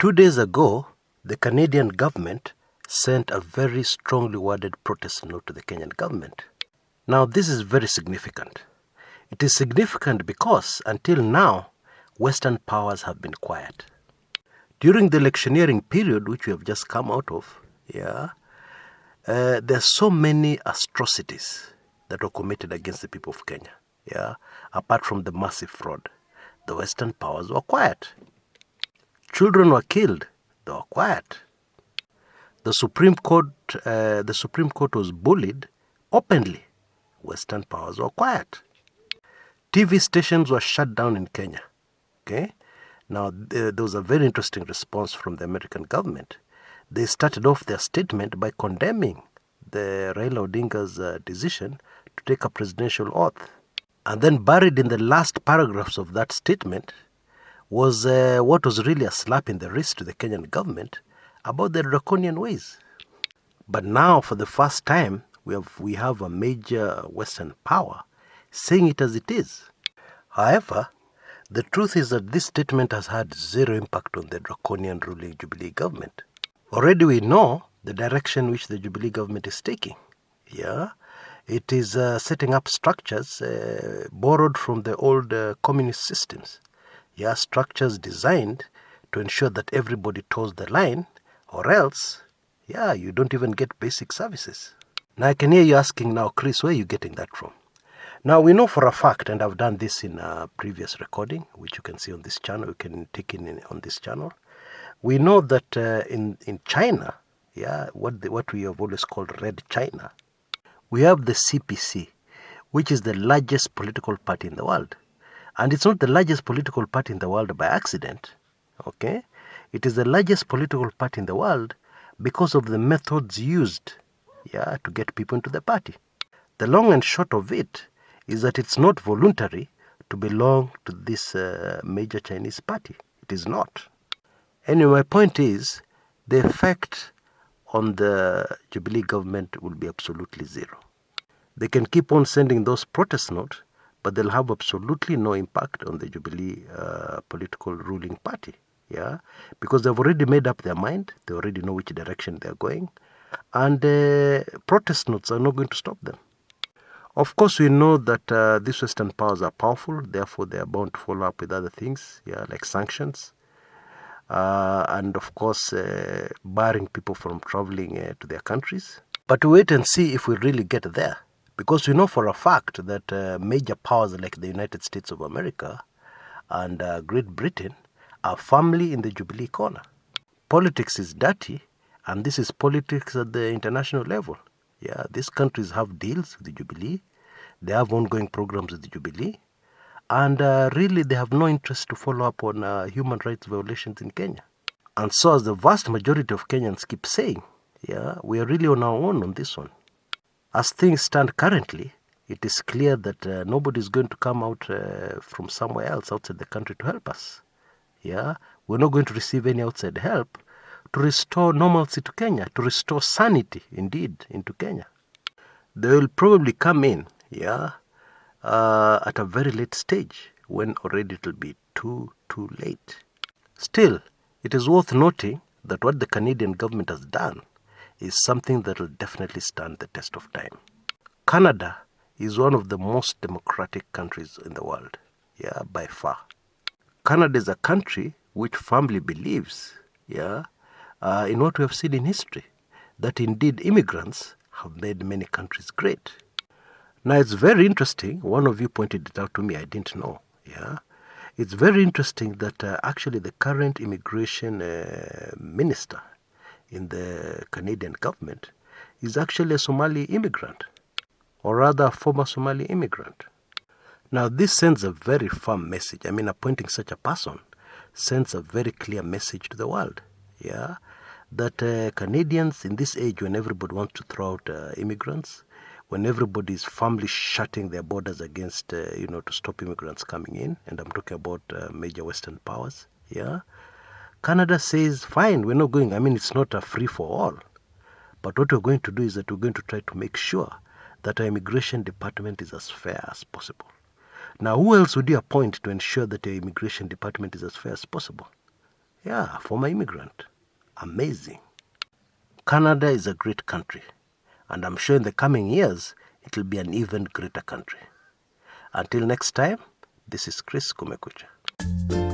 2 days ago, the Canadian government sent a very strongly worded protest note to the Kenyan government. Now, this is very significant. It is significant because, until now, Western powers have been quiet. During the electioneering period, which we have just come out of, there are so many atrocities that were committed against the people of Kenya. Apart from the massive fraud, the Western powers were quiet. Children were killed, they were quiet. The Supreme Court was bullied openly. Western powers were quiet. TV stations were shut down in Kenya. Okay? Now, there was a very interesting response from the American government. They started off their statement by condemning the Raila Odinga's decision to take a presidential oath. And then buried in the last paragraphs of that statement was what was really a slap in the wrist to the Kenyan government about their draconian ways. But now, for the first time, we have a major Western power saying it as it is. However, the truth is that this statement has had zero impact on the draconian ruling Jubilee government. Already we know the direction which the Jubilee government is taking. It is setting up structures borrowed from the old communist systems. Structures designed to ensure that everybody toes the line, or else, you don't even get basic services. Now, I can hear you asking now, Chris, where are you getting that from? Now, we know for a fact, and I've done this in a previous recording, which you can see on this channel, you can take in on this channel. We know that in China, what we have always called Red China, we have the CPC, which is the largest political party in the world. And it's not the largest political party in the world by accident, okay? It is the largest political party in the world because of the methods used, to get people into the party. The long and short of it is that it's not voluntary to belong to this major Chinese party. It is not. Anyway, my point is, the effect on the Jubilee government will be absolutely zero. They can keep on sending those protest notes, but they'll have absolutely no impact on the Jubilee political ruling party. Because they've already made up their mind, they already know which direction they're going, and protest notes are not going to stop them. Of course, we know that these Western powers are powerful, therefore they are bound to follow up with other things, like sanctions, and of course, barring people from traveling to their countries. But wait and see if we really get there, because we know for a fact that major powers like the United States of America and Great Britain are firmly in the Jubilee corner. Politics is dirty, and this is politics at the international level. These countries have deals with the Jubilee, they have ongoing programs with the Jubilee, and really they have no interest to follow up on human rights violations in Kenya. And so, as the vast majority of Kenyans keep saying, we are really on our own on this one. As things stand currently, it is clear that nobody is going to come out from somewhere else outside the country to help us. We're not going to receive any outside help to restore normalcy to Kenya, to restore sanity, indeed, into Kenya. They will probably come in, at a very late stage, when already it will be too late. Still, it is worth noting that what the Canadian government has done is something that will definitely stand the test of time. Canada is one of the most democratic countries in the world, by far. Canada is a country which firmly believes, in what we have seen in history, that indeed immigrants have made many countries great. Now, it's very interesting, one of you pointed it out to me, I didn't know, It's very interesting that actually the current immigration minister in the Canadian government is actually a Somali immigrant, or rather a former Somali immigrant. Now, this sends a very firm message. Appointing such a person sends a very clear message to the world, that Canadians in this age, when everybody wants to throw out immigrants, when everybody is firmly shutting their borders against, to stop immigrants coming in, and I'm talking about major Western powers, Canada says, fine, we're not going. It's not a free-for-all. But what we're going to do is that we're going to try to make sure that our immigration department is as fair as possible. Now, who else would you appoint to ensure that your immigration department is as fair as possible? Yeah, former immigrant. Amazing. Canada is a great country, and I'm sure in the coming years, it will be an even greater country. Until next time, this is Chris Kumekucha.